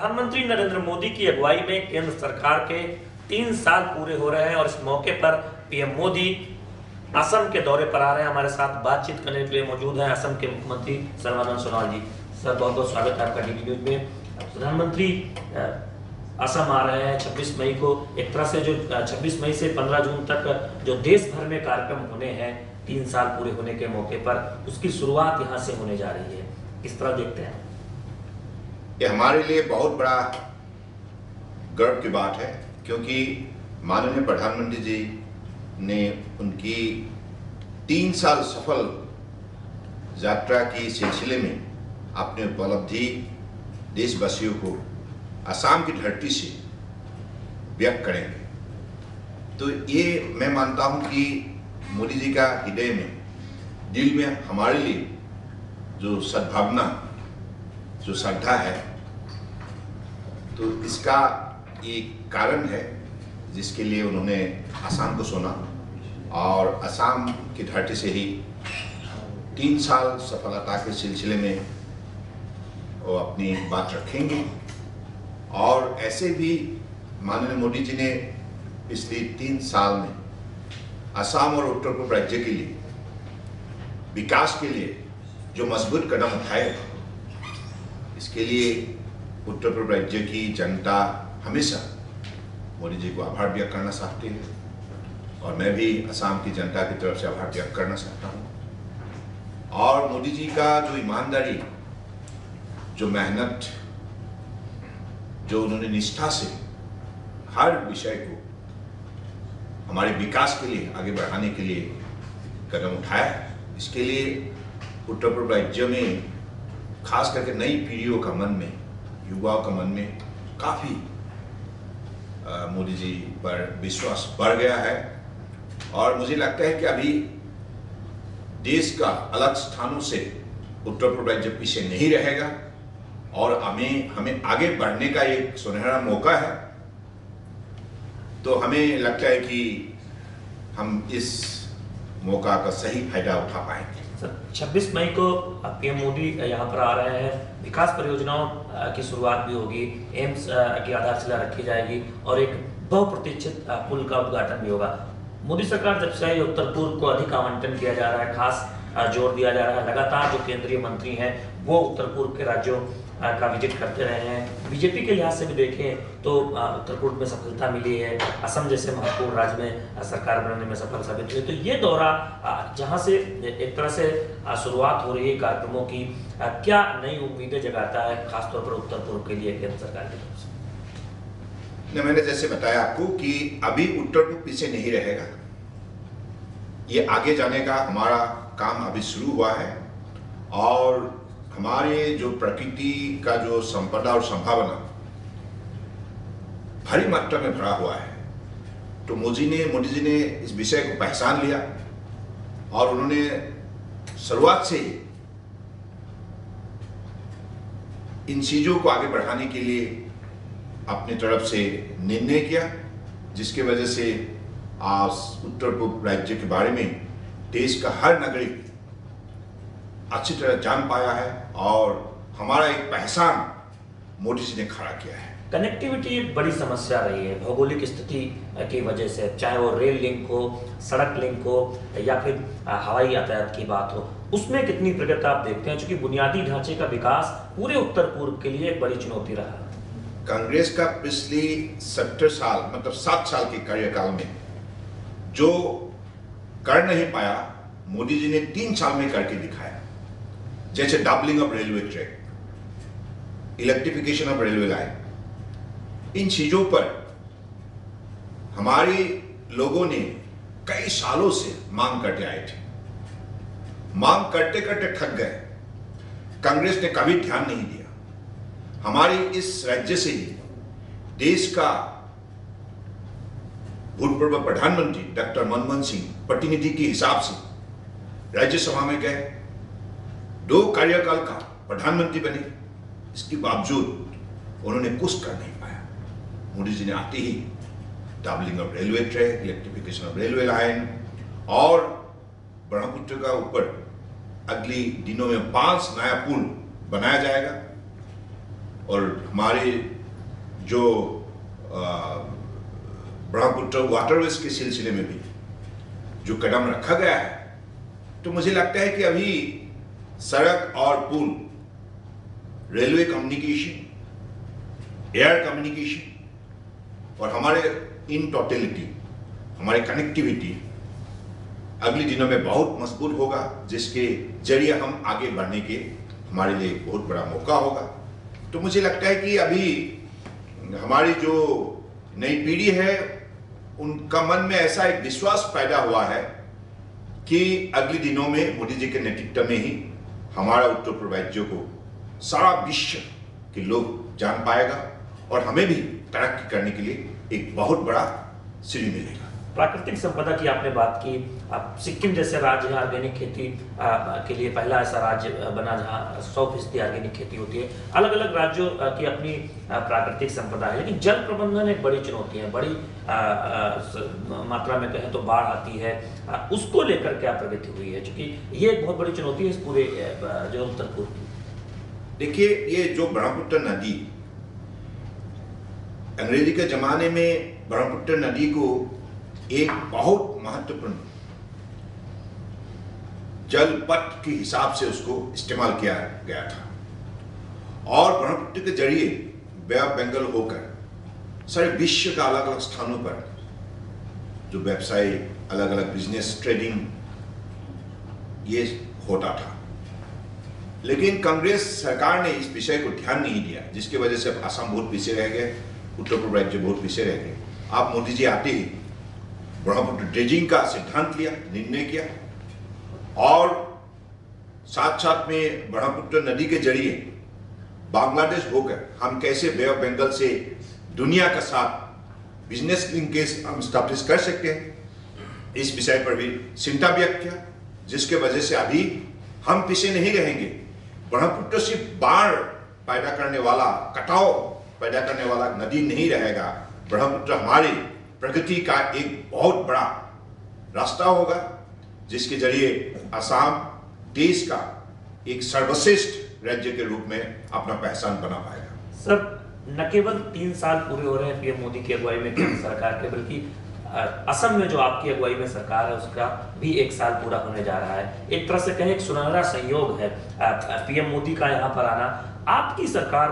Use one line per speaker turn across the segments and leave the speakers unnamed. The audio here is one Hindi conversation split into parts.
प्रधानमंत्री नरेंद्र मोदी की अगुवाई में केंद्र सरकार के 3 साल पूरे हो रहे हैं और इस मौके पर पीएम मोदी असम के दौरे पर आ रहे हैं। हमारे साथ बातचीत करने के लिए मौजूद हैं असम के मुख्यमंत्री सर्बानंद सोनोवाल जी। सर, बहुत बहुत स्वागत है आपका डीडी न्यूज में। प्रधानमंत्री असम आ रहे हैं 26 मई को। एक तरह से जो 26 मई से 15 जून तक जो देश भर में कार्यक्रम होने हैं 3 साल पूरे होने के मौके पर, उसकी शुरुआत यहाँ से होने जा रही है। किस तरह देखते हैं?
ये हमारे लिए बहुत बड़ा गर्व की बात है, क्योंकि माननीय प्रधानमंत्री जी ने उनकी 3 साल सफल यात्रा की सिलसिले में अपनी उपलब्धि देशवासियों को असम की धरती से व्यक्त करेंगे। तो ये मैं मानता हूं कि मोदी जी का हृदय में, दिल में हमारे लिए जो सद्भावना, जो श्रद्धा है, तो इसका एक कारण है जिसके लिए उन्होंने असम को चुना और असम की धरती से ही 3 साल सफलता के सिलसिले में वो अपनी बात रखेंगे। और ऐसे भी माननीय मोदी जी ने पिछले 3 साल में असम और उत्तर पूर्व राज्य के लिए विकास के लिए जो मजबूत कदम उठाए, इसके लिए उत्तर पूर्व राज्य की जनता हमेशा मोदी जी को आभार व्यक्त करना चाहती है और मैं भी असम की जनता की तरफ से आभार व्यक्त करना चाहता हूँ। और मोदी जी का जो ईमानदारी, जो मेहनत, जो उन्होंने निष्ठा से हर विषय को हमारे विकास के लिए आगे बढ़ाने के लिए कदम उठाया, इसके लिए उत्तर पूर्व राज्य में खास करके नई पीढ़ियों का मन में, युवाओं का मन में काफी मोदी जी पर विश्वास बढ़ गया है। और मुझे लगता है कि अभी देश का अलग स्थानों से उत्तर पूर्व राज्य पीछे नहीं रहेगा और हमें आगे बढ़ने का एक सुनहरा मौका है। तो हमें लगता है कि हम इस मौका का सही फायदा उठा पाएंगे।
26 मई को पीएम मोदी यहाँ पर आ रहे हैं। विकास परियोजनाओं की शुरुआत भी होगी, एम्स की आधारशिला रखी जाएगी और एक बहुप्रतीक्षित पुल का उद्घाटन भी होगा। मोदी सरकार जब से आई, उत्तर पूर्व को अधिक आवंटन किया जा रहा है, खास जोर दिया जा रहा है। लगातार जो केंद्रीय मंत्री हैं वो उत्तर पूर्व के राज्यों का विजिट करते रहे हैं। बीजेपी के लिहाज से भी देखें तो उत्तर पूर्व में सफलता मिली है, असम जैसे महत्वपूर्ण राज्य में सरकार बनाने में सफल साबित हुई। तो ये दौरा जहां से एक तरह से शुरुआत हो रही है कार्यक्रमों की, क्या नई उम्मीदें जगाता है खासतौर पर उत्तर पूर्व के लिए केंद्र सरकार की तरफ से?
मैंने जैसे बताया आपको कि अभी उत्तर पूर्व पीछे नहीं रहेगा, ये आगे जाने का हमारा काम अभी शुरू हुआ है। और हमारे जो प्रकृति का जो संपदा और संभावना भारी मात्रा में भरा हुआ है, तो मोदी जी ने इस विषय को पहचान लिया और उन्होंने शुरुआत से ही इन चीजों को आगे बढ़ाने के लिए अपनी तरफ से निर्णय किया, जिसकी वजह से आज उत्तर पूर्व राज्य के बारे में देश का हर नागरिक अच्छी तरह जान पाया है और हमारा एक पहचान मोदी जी ने खड़ा किया है।
कनेक्टिविटी एक बड़ी समस्या रही है भौगोलिक स्थिति की वजह से, चाहे वो रेल लिंक हो, सड़क लिंक हो या फिर हवाई यातायात की बात हो, उसमें कितनी प्रगति आप देखते हैं? क्योंकि बुनियादी ढांचे का विकास पूरे उत्तर पूर्व के लिए एक बड़ी चुनौती रहा।
कांग्रेस का पिछली 70 साल मतलब 7 साल के कार्यकाल में जो कर नहीं पाया, मोदी जी ने 3 साल में करके दिखाया। जैसे doubling of railway track, electrification of railway line, इन चीजों पर हमारे लोगों ने कई सालों से मांग करते आए थे। मांग करते करते थक गए, कांग्रेस ने कभी ध्यान नहीं दिया। हमारी इस राज्य से ही देश का भूतपूर्व प्रधानमंत्री डॉक्टर मनमोहन सिंह प्रतिनिधि के हिसाब से राज्यसभा में गए, 2 कार्यकाल का प्रधानमंत्री बने, इसके बावजूद उन्होंने कुछ कर नहीं पाया। मोदी जी ने आते ही doubling of railway track, electrification of railway line और ब्रह्मपुत्र का ऊपर अगले दिनों में 5 नया पुल बनाया जाएगा। और हमारे जो ब्रह्मपुत्र वाटरवेज के सिलसिले में भी जो कदम रखा गया है, तो मुझे लगता है कि अभी सड़क और पुल, रेलवे कम्युनिकेशन, एयर कम्युनिकेशन और हमारे इन टोटलिटी, हमारे कनेक्टिविटी अगले दिनों में बहुत मजबूत होगा, जिसके जरिए हम आगे बढ़ने के हमारे लिए एक बहुत बड़ा मौका होगा। तो मुझे लगता है कि अभी हमारी जो नई पीढ़ी है उनका मन में ऐसा एक विश्वास पैदा हुआ है कि अगले दिनों में मोदी जी के नेतृत्व में ही हमारा उत्तर पूर्व राज्यों को सारा विश्व के लोग जान पाएगा और हमें भी तरक्की करने के लिए एक बहुत बड़ा सीढ़ी मिलेगा।
प्राकृतिक संपदा की आपने बात की। अब सिक्किम जैसे राज्य है ऑर्गेनिक खेती के लिए पहला ऐसा राज्य बना जहां 100% ऑर्गेनिक खेती होती है। अलग अलग राज्यों की अपनी प्राकृतिक संपदा है, लेकिन जल प्रबंधन एक बड़ी चुनौती है। बड़ी मात्रा में कहें तो बाढ़ आती है, उसको लेकर क्या प्रगति हुई है, क्योंकि ये एक बहुत बड़ी चुनौती है इस पूरे जो उत्तर पूर्व की।
देखिए, ये जो ब्रह्मपुत्र नदी, अंग्रेजी के जमाने में ब्रह्मपुत्र नदी को एक बहुत महत्वपूर्ण जल पथ के हिसाब से उसको इस्तेमाल किया गया था और ब्रह्मपुत्र के जरिए बे ऑफ बंगाल होकर सारे विश्व का अलग अलग स्थानों पर जो व्यवसाय, अलग अलग बिजनेस, ट्रेडिंग ये होता था। लेकिन कांग्रेस सरकार ने इस विषय को ध्यान नहीं दिया, जिसकी वजह से असम बहुत पीछे रह गए, उत्तर पूर्व राज्य बहुत पीछे रह गए। आप मोदी जी आते ही ब्रह्मपुत्र ड्रेजिंग का सिद्धांत लिया, निर्णय किया और साथ साथ में ब्रह्मपुत्र नदी के जरिए बांग्लादेश होकर हम कैसे बे ऑफ बंगाल से दुनिया के साथ बिजनेस लिंकेज हम स्थापित कर सकते हैं, इस विषय पर भी चिंता व्यक्त किया, जिसके वजह से अभी हम पीछे नहीं रहेंगे। ब्रह्मपुत्र सिर्फ बाढ़ पैदा करने वाला, कटाव पैदा करने वाला नदी नहीं रहेगा। ब्रह्मपुत्र हमारी प्रगति का एक बहुत बड़ा रास्ता होगा, जिसके जरिए असम देश का एक सर्वश्रेष्ठ राज्य के रूप में अपना पहचान बना पाएगा।
सर, न केवल 3 साल पूरे हो रहे हैं पीएम मोदी की अगुवाई में केंद्र सरकार के, बल्कि असम में जो आपकी अगुवाई में सरकार है उसका भी 1 साल पूरा होने जा रहा है। एक तरह से कहें एक सुनहरा संयोग है पीएम मोदी का यहाँ पर आना। आपकी सरकार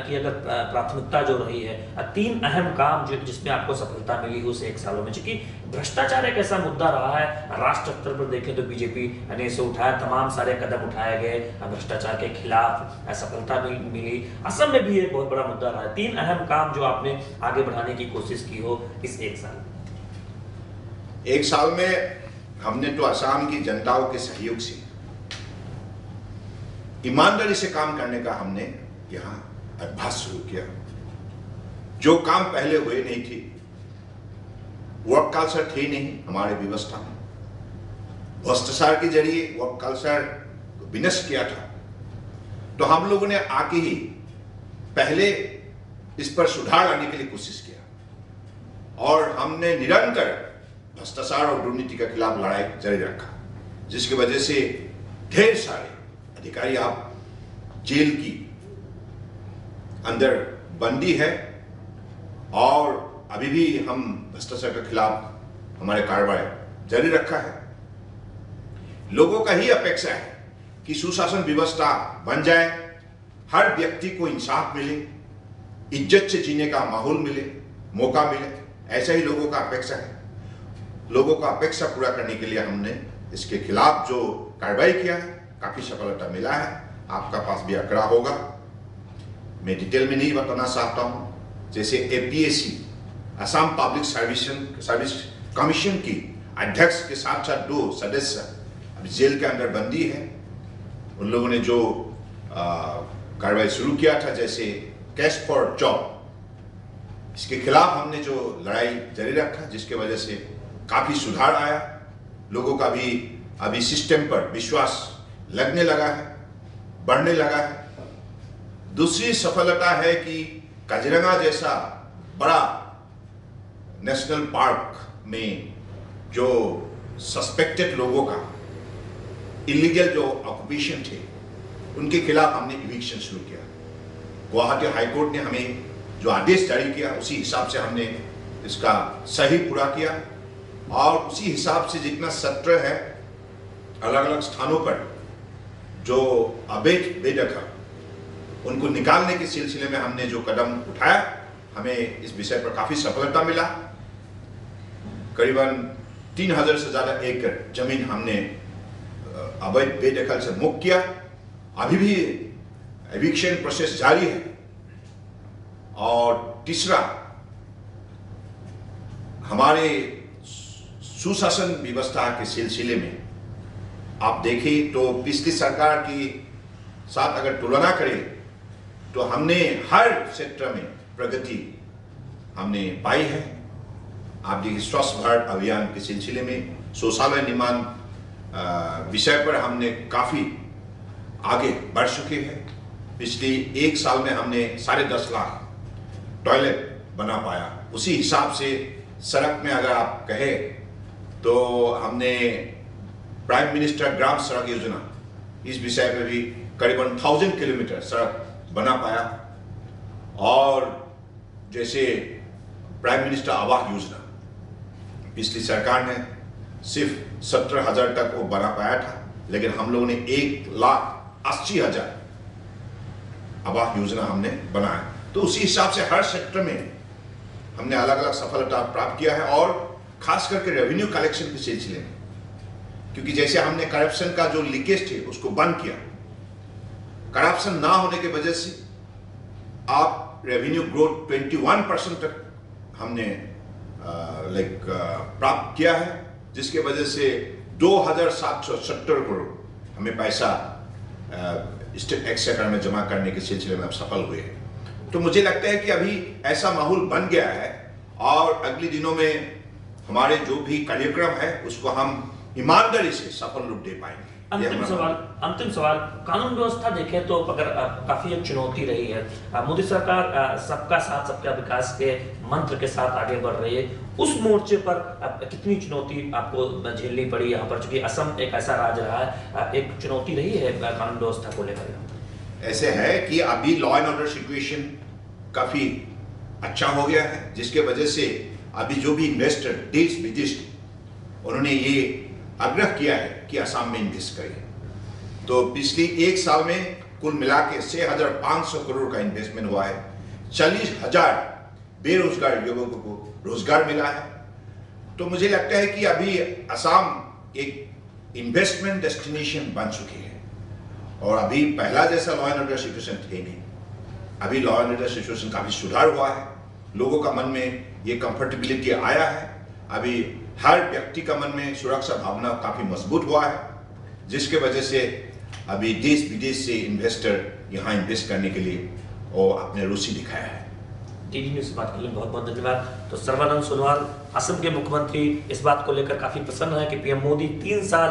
की अगर प्राथमिकता जो रही है, 3 अहम काम जो जिसमें आपको सफलता मिली उस 1 सालों में, क्योंकि भ्रष्टाचार एक ऐसा मुद्दा रहा है, राष्ट्र स्तर पर देखें तो बीजेपी ने इसे उठाया, तमाम सारे कदम उठाए गए, भ्रष्टाचार के खिलाफ सफलता मिली। असम में भी एक बहुत बड़ा मुद्दा रहा है। 3 अहम काम जो आपने आगे बढ़ाने की कोशिश की हो इस 1 साल में।
1 साल में हमने तो असम की जनताओं के सहयोग से, ईमानदारी से काम करने का हमने यहाँ अभ्यास शुरू किया। जो काम पहले हुए नहीं थे, वर्क कल्चर थे नहीं हमारे व्यवस्था में, भ्रष्टाचार के जरिए वर्क कल्चर को विनष्ट किया था, तो हम लोगों ने आके ही पहले इस पर सुधार लाने के लिए कोशिश किया और हमने निरंतर भ्रष्टाचार और दुर्नीति के खिलाफ लड़ाई जारी रखा, जिसकी वजह से ढेर सारे अधिकारी आप जेल की अंदर बंदी है और अभी भी हम भ्रष्टाचार के खिलाफ हमारे कार्रवाई जारी रखा है। लोगों का ही अपेक्षा है कि सुशासन व्यवस्था बन जाए, हर व्यक्ति को इंसाफ मिले, इज्जत से जीने का माहौल मिले, मौका मिले, ऐसा ही लोगों का अपेक्षा है। लोगों का अपेक्षा पूरा करने के लिए हमने इसके खिलाफ जो कार्रवाई किया है, काफी सफलता मिला है। आपका पास भी आंकड़ा होगा, मैं डिटेल में नहीं बताना चाहता हूं। जैसे APSC, Assam public service commission की अध्यक्ष के साथ साथ 2 सदस्य अभी जेल के अंदर बंदी है। उन लोगों ने जो कार्रवाई शुरू किया था, जैसे कैश फॉर जॉब, इसके खिलाफ हमने जो लड़ाई जारी रखा, जिसके वजह से काफी सुधार आया। लोगों का भी अभी सिस्टम पर विश्वास लगने लगा है, बढ़ने लगा है। दूसरी सफलता है कि काजीरंगा जैसा बड़ा नेशनल पार्क में जो सस्पेक्टेड लोगों का इलीगल जो ऑक्यूपेशन थे, उनके खिलाफ हमने इविक्शन शुरू किया। गुवाहाटी हाईकोर्ट ने हमें जो आदेश जारी किया उसी हिसाब से हमने इसका सही पूरा किया और उसी हिसाब से जितना सत्र है अलग अलग स्थानों पर जो अवैध बेदखल उनको निकालने के सिलसिले में हमने जो कदम उठाया, हमें इस विषय पर काफी सफलता मिला। करीबन 3000 से ज्यादा एकड़ जमीन हमने अवैध बेदखल से मुक्त किया। अभी भी एविक्शन प्रोसेस जारी है। और तीसरा, हमारे सुशासन व्यवस्था के सिलसिले में आप देखें तो पिछली सरकार की साथ अगर तुलना करें तो हमने हर क्षेत्र में प्रगति हमने पाई है। आप देखिए स्वच्छ भारत अभियान के सिलसिले में शौचालय निर्माण विषय पर हमने काफी आगे बढ़ चुके हैं। पिछली एक साल में हमने 10.5 लाख टॉयलेट बना पाया। उसी हिसाब से सड़क में अगर आप कहें तो हमने प्राइम मिनिस्टर ग्राम सड़क योजना, इस विषय पे भी करीबन 1000 किलोमीटर सड़क बना पाया। और जैसे प्राइम मिनिस्टर आवास योजना पिछली सरकार ने सिर्फ 17,000 तक वो बना पाया था, लेकिन हम लोगों ने 1,80,000 आवास योजना हमने बनाया। तो उसी हिसाब से हर सेक्टर में हमने अलग अलग सफलता प्राप्त किया है। और खास करके रेवेन्यू कलेक्शन के सिलसिले में, क्योंकि जैसे हमने करप्शन का जो लीकेज थे उसको बंद किया, करप्शन ना होने की वजह से आप रेवेन्यू ग्रोथ 21% तक हमने प्राप्त किया है, जिसके वजह से 2,770 करोड़ हमें पैसा स्टेट एक्सचेकर में जमा करने के सिलसिले में हम सफल हुए हैं। तो मुझे लगता है कि अभी ऐसा माहौल बन गया है और अगले दिनों में हमारे जो भी कार्यक्रम है उसको हम ईमानदारी से सफल रूप दे पाएंगे।
अंतिम सवाल, कानून व्यवस्था देखें तो अगर काफी एक चुनौती रही है। मोदी सरकार सबका साथ सबका विकास के मंत्र के साथ आगे बढ़ रही है। उस मोर्चे पर कितनी चुनौती आपको झेलनी पड़ी यहाँ पर, चूंकि असम एक ऐसा राज्य रहा है, एक चुनौती रही है कानून व्यवस्था को लेकर?
ऐसे है कि अभी लॉ एंड ऑर्डर सिचुएशन काफी अच्छा हो गया है, जिसके वजह से अभी जो भी इन्वेस्टर देश विदेश उन्होंने ये आग्रह किया है कि असम में इन्वेस्ट करें। तो पिछली एक साल में कुल मिला के 6,500 करोड़ का इन्वेस्टमेंट हुआ है। 40,000 बेरोजगार युवकों को रोजगार मिला है। तो मुझे लगता है कि अभी असम एक इन्वेस्टमेंट डेस्टिनेशन बन चुकी है। और अभी पहला जैसा लॉ एंड ऑर्डर सिचुएशन थे नहीं, अभी लॉ एंड ऑर्डर सिचुएशन काफी सुधार हुआ है। लोगों का मन में ये कंफर्टेबिलिटी आया है। अभी हर व्यक्ति का मन में सुरक्षा भावना काफी मजबूत हुआ है, जिसके वजह से अभी देश विदेश से इन्वेस्टर यहाँ इन्वेस्ट करने के लिए और अपने रुचि दिखाया है।
टीवी न्यूज़ से बात करने में बहुत बहुत धन्यवाद। तो सर्बानंद सोनोवाल, असम के मुख्यमंत्री, इस बात को लेकर काफी प्रसन्न है कि पीएम मोदी 3 साल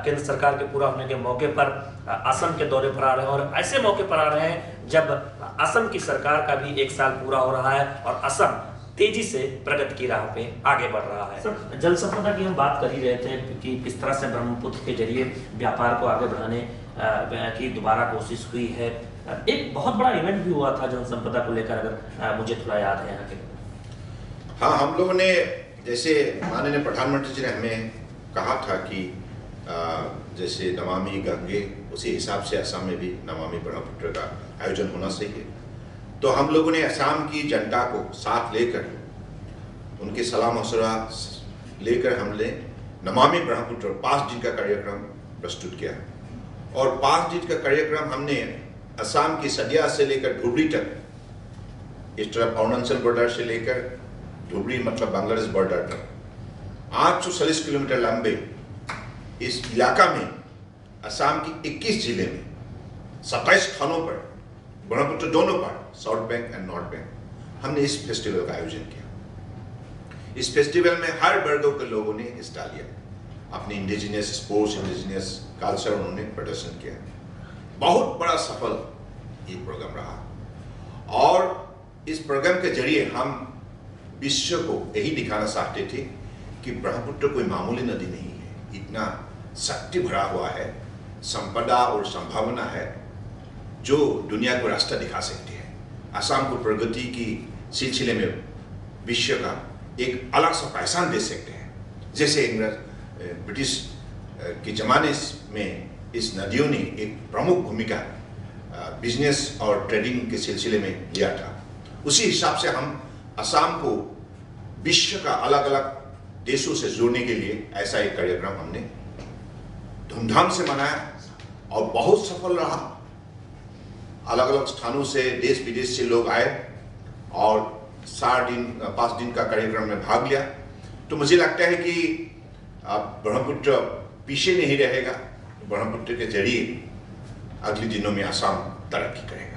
केंद्र सरकार के पूरा होने के मौके पर असम के दौरे पर आ रहे हैं और ऐसे मौके पर आ रहे हैं जब असम की सरकार का भी 1 साल पूरा हो रहा है और असम तेजी से प्रगति की राह पे आगे बढ़ रहा है। सर, जल संपदा की हम बात कर ही रहे थे कि किस तरह से ब्रह्मपुत्र के जरिए व्यापार को आगे बढ़ाने की दोबारा कोशिश हुई है। एक बहुत बड़ा इवेंट भी हुआ था जल संपदा को लेकर, अगर मुझे थोड़ा याद है यहाँ के।
हाँ, हम लोगों ने, जैसे माननीय प्रधानमंत्री जी ने हमें कहा था कि जैसे नमामि गंगे, उसी हिसाब से असम में भी नमामि ब्रह्मपुत्र का आयोजन होना चाहिए। तो हम लोगों ने असम की जनता को साथ लेकर, उनके सलाह मशवरा लेकर हमने नमामि ब्रह्मपुत्र 5 दिन का कार्यक्रम प्रस्तुत किया। और 5 दिन का कार्यक्रम हमने असम की सदिया से लेकर धुबरी तक, इस तरफ अरुणाचल बॉर्डर से लेकर धुबरी मतलब बांग्लादेश बॉर्डर तक 840 किलोमीटर लंबे इस इलाका में असम की 21 जिले में 27 स्थानों पर, ब्रह्मपुत्र दोनों पर, south bank and north bank, हमने इस फेस्टिवल का आयोजन किया। इस फेस्टिवल में हर वर्गों के लोगों ने हिस्सा लिया। अपने इंडिजिनियस स्पोर्ट्स, इंडिजिनियस कल्चर उन्होंने प्रदर्शन किया। बहुत बड़ा सफल ये प्रोग्राम रहा। और इस प्रोग्राम के जरिए हम विश्व को यही दिखाना चाहते थे कि ब्रह्मपुत्र कोई मामूली नदी नहीं है, इतना शक्ति भरा हुआ है, संपदा और संभावना है जो दुनिया को रास्ता दिखा सकती है। असम को प्रगति की सिलसिले में विश्व का एक अलग सा पहचान दे सकते हैं। जैसे ब्रिटिश के ज़माने में इस नदियों ने एक प्रमुख भूमिका बिजनेस और ट्रेडिंग के सिलसिले में लिया था, उसी हिसाब से हम असम को विश्व का अलग अलग देशों से जोड़ने के लिए ऐसा एक कार्यक्रम हमने धूमधाम से मनाया और बहुत सफल रहा। अलग अलग स्थानों से देश विदेश से लोग आए और 5 दिन का कार्यक्रम में भाग लिया। तो मुझे लगता है कि अब ब्रह्मपुत्र पीछे नहीं रहेगा, ब्रह्मपुत्र के जरिए अगले दिनों में असम तरक्की करेगा।